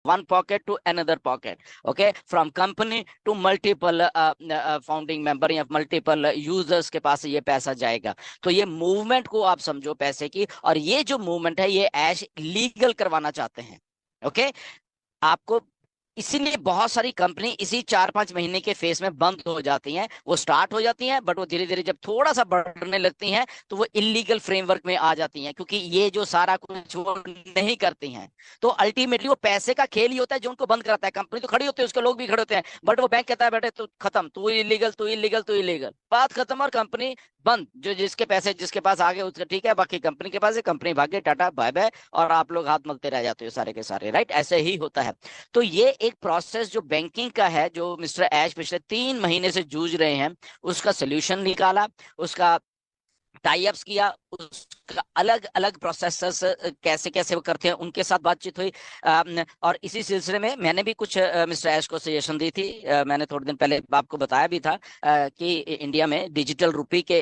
one pocket to another pocket, okay, from company to multiple founding member या multiple users के पास ये पैसा जाएगा। तो ये मूवमेंट को आप समझो पैसे की, और ये जो मूवमेंट है ये ऐश लीगल करवाना चाहते हैं, ओके। आपको इसीलिए बहुत सारी कंपनी इसी 4-5 महीने के फेस में बंद हो जाती हैं। वो स्टार्ट हो जाती हैं बट वो धीरे धीरे जब थोड़ा सा बढ़ने लगती हैं तो वो इलीगल फ्रेमवर्क में आ जाती हैं, क्योंकि ये जो सारा कुछ वो नहीं करती हैं। तो अल्टीमेटली वो पैसे का खेल ही होता है जो उनको बंद कराता है। कंपनी तो खड़ी होती है, उसके लोग भी खड़े होते हैं, बट वो बैंक कहता है बेटे तू खत्म, तू इलीगल, तू इलीगल, तू इलीगल, बात खत्म और कंपनी बंद। जो जिसके पैसे जिसके पास आ गए उसका ठीक है, बाकी कंपनी के पास है, कंपनी भागे, टाटा बाय बाय, और आप लोग हाथ मलते रह जाते हो सारे के सारे, राइट। ऐसे ही होता है। तो ये एक प्रोसेस जो बैंकिंग का है, जो मिस्टर ऐश पिछले 3 महीने से जूझ रहे हैं, उसका सोल्यूशन निकाला, उसका टाई अप्स किया, उसका अलग अलग प्रोसेसर्स कैसे कैसे वो करते हैं उनके साथ बातचीत हुई। और इसी सिलसिले में मैंने भी कुछ मिस्टर ऐश को सजेशन दी थी। मैंने थोड़े दिन पहले आपको बताया भी था कि इंडिया में डिजिटल रुपी के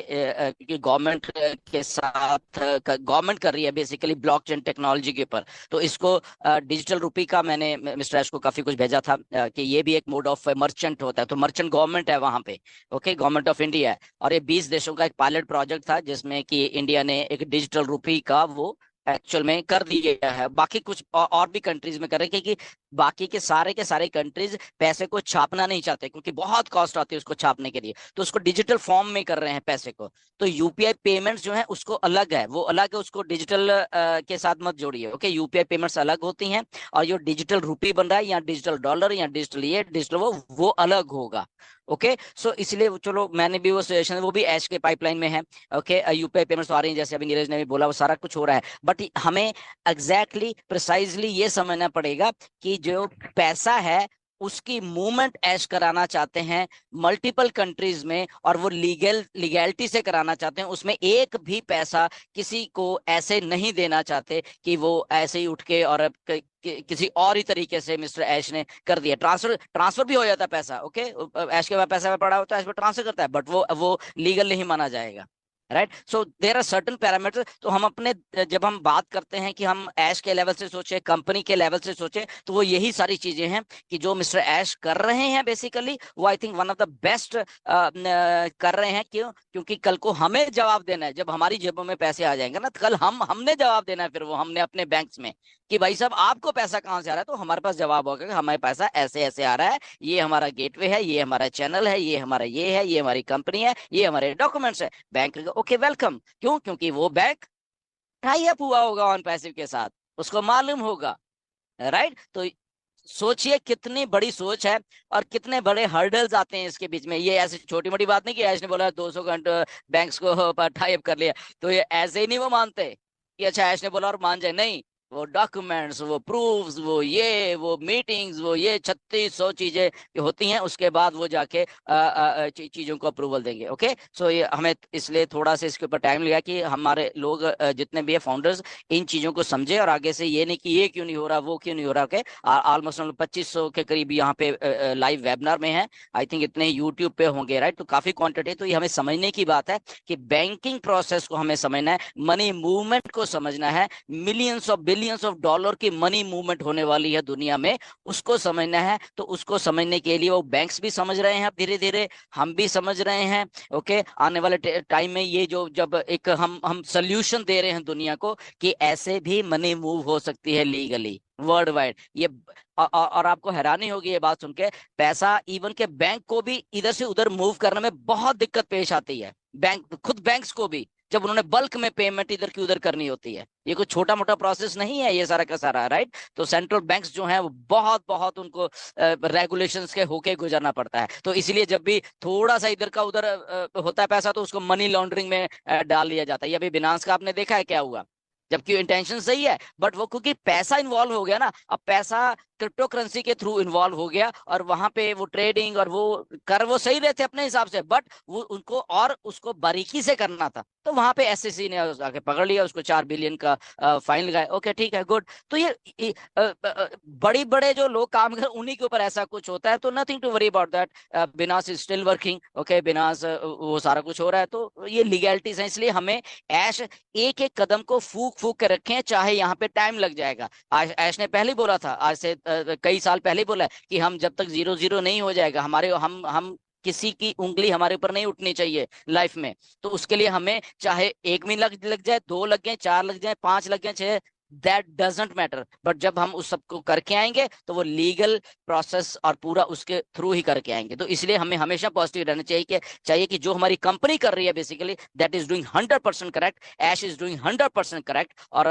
गवर्नमेंट के साथ गवर्नमेंट कर रही है बेसिकली ब्लॉकचेन टेक्नोलॉजी के ऊपर। तो इसको डिजिटल रुपी का मैंने मिस्टर ऐश को काफी कुछ भेजा था कि ये भी एक मोड ऑफ मर्चेंट होता है। तो मर्चेंट गवर्नमेंट है वहां पे, ओके, गवर्नमेंट ऑफ इंडिया है, और ये 20 देशों का एक पायलट प्रोजेक्ट था जिसमें कि इंडिया ने एक डिजिटल रुपी का वो एक्चुअल में कर दिया है। बाकी कुछ और भी कंट्रीज में कर रहे हैं, क्योंकि बाकी के सारे कंट्रीज पैसे को छापना नहीं चाहते क्योंकि बहुत कॉस्ट आती है उसको छापने के लिए, तो उसको डिजिटल फॉर्म में कर रहे हैं पैसे को। तो यूपीआई पेमेंट्स जो है उसको अलग है, वो अलग है, उसको डिजिटल के साथ मत जोड़िए, ओके। यूपीआई पेमेंट्स अलग होती हैं, और जो डिजिटल रुपी बन रहा है या डिजिटल डॉलर या डिजिटल ये डिजिटल वो अलग होगा, ओके। सो इसलिए चलो मैंने भी वो सजेशन, वो भी ऐश के पाइपलाइन में है, ओके। यूपीआई पेमेंट्स तो आ रही हैं, जैसे अभी नीरज ने भी बोला, वो सारा कुछ हो रहा है, बट हमें एग्जैक्टली प्रिसाइजली ये समझना पड़ेगा कि जो पैसा है उसकी मूवमेंट ऐश कराना चाहते हैं मल्टीपल कंट्रीज में, और वो लीगैलिटी से कराना चाहते हैं। उसमें एक भी पैसा किसी को ऐसे नहीं देना चाहते कि वो ऐसे ही उठ के और किसी और ही तरीके से मिस्टर ऐश ने कर दिया। ट्रांसफर भी हो जाता है पैसा, ओके। ऐश के पास पैसा पड़ा होता है, ऐश पे ट्रांसफर करता है, बट वो लीगल नहीं माना जाएगा, right. So there are certain parameters. तो हम अपने जब हम बात करते हैं कि हम ऐश के लेवल से सोचे, कंपनी के लेवल से सोचे, तो वो यही सारी चीजें हैं कि जो मिस्टर ऐश कर रहे हैं बेसिकली, वो I think one of the best कर रहे हैं। क्यों? क्योंकि कल को हमें जवाब देना है, जब हमारी जेबों में पैसे आ जाएंगे ना, तो कल हमने जवाब देना है, फिर वो हमने अपने बैंक्स में कि भाई साहब आपको पैसा कहाँ से आ रहा है, तो हमारे पास जवाब होगा कि हमारे पैसा ऐसे ऐसे आ रहा है, ये हमारा गेटवे है, ये हमारा चैनल है, ये हमारा ये है, ये हमारी कंपनी है, ये हमारे डॉक्यूमेंट्स है। Bank okay welcome. क्यों? क्योंकि वो बैंक टाई अप हुआ होगा ऑन पैसिव के साथ, उसको मालूम होगा, राइट। तो सोचिए कितनी बड़ी सोच है और कितने बड़े हर्डल्स आते हैं इसके बीच में। ये ऐसे छोटी मोटी बात नहीं कि ऐश ने बोला 200 घंटे बैंक्स को टाई अप कर लिया, तो ये ऐसे ही नहीं वो मानते कि अच्छा ऐश ने बोला और मान जाए, नहीं। वो डॉक्यूमेंट्स, वो प्रूफ्स, वो मीटिंग्स, वो ये 3600 चीजें होती हैं, उसके बाद वो जाके चीजों को अप्रूवल देंगे, ओके। सो ये हमें इसलिए थोड़ा सा इसके ऊपर टाइम लिया कि हमारे लोग जितने भी है फाउंडर्स इन चीजों को समझे, और आगे से ये नहीं कि ये क्यों नहीं हो रहा, वो क्यों नहीं हो रहा, ओके। ऑलमोस्ट 2500 के करीब यहाँ पे लाइव वेबिनार में है, आई थिंक इतने यूट्यूब पे होंगे, राइट। तो काफी क्वांटिटी। तो ये हमें समझने की बात है कि बैंकिंग प्रोसेस को हमें समझना है, मनी मूवमेंट को समझना है, millions of billions of dollar की मनी मूवमेंट होने वाली है दुनिया में, उसको समझना है। तो उसको समझने के लिए वो बैंक्स भी समझ रहे हैं अब धीरे धीरे, हम भी समझ रहे हैं, ओके। आने वाले टाइम में ये जो जब एक हम सोल्यूशन दे रहे हैं दुनिया को कि ऐसे भी मनी मूव हो सकती है लीगली वर्ल्ड वाइड। ये और आपको हैरानी होगी ये बात सुन के, पैसा इवन के बैंक को भी इधर से उधर मूव करने में बहुत दिक्कत पेश आती है, बैंक खुद बैंक्स को भी, जब उन्होंने बल्क में पेमेंट इधर की उधर करनी होती है। ये कोई छोटा मोटा प्रोसेस नहीं है ये सारा का सारा, राइट। तो सेंट्रल बैंक्स जो हैं वो बहुत बहुत उनको रेगुलेशंस के होके गुजरना पड़ता है। तो इसलिए जब भी थोड़ा सा इधर का उधर होता है पैसा, तो उसको मनी लॉन्ड्रिंग में डाल लिया जाता है। ये अभी बिनांस का आपने देखा है क्या हुआ, जबकि इंटेंशन सही है, बट वो क्योंकि पैसा इन्वॉल्व हो गया ना, अब पैसा क्रिप्टो करेंसी के थ्रू इन्वॉल्व हो गया, और वहां पे वो ट्रेडिंग और वो सही रहते अपने हिसाब से, बट वो उनको और उसको बारीकी से करना था। तो वहां पे एसएससी ने आके पकड़ लिया उसको, 4 बिलियन का फाइन लगाया, ओके ठीक है गुड। तो ये बड़ी बड़े जो लोग काम कर उन्हीं के ऊपर ऐसा कुछ होता है, तो nothing to worry about that. बिनास इज स्टिल वर्किंग, ओके। बिनास वो सारा कुछ हो रहा है, तो ये लीगैलिटीज है। इसलिए हमें ऐश एक एक कदम को फूक फूक के रखे हैं, चाहे यहाँ पे टाइम लग जाएगा। आज ऐश ने पहले ही बोला था, आज से कई साल पहले ही बोला है कि हम जब तक 0-0 नहीं हो जाएगा, हमारे हम किसी की उंगली हमारे ऊपर नहीं उठनी चाहिए लाइफ में। तो उसके लिए हमें चाहे 1 महीना लग जाए, 2 लग जाए, 4 लग जाए, 5 लग जाए, 6, दैट डजेंट मैटर। बट जब हम उस सबको करके आएंगे तो वो लीगल प्रोसेस और पूरा उसके थ्रू ही करके आएंगे। तो इसलिए हमें हमेशा पॉजिटिव रहना चाहिए कि जो हमारी कंपनी कर रही है basically that is doing 100% correct, ash is doing 100% correct. और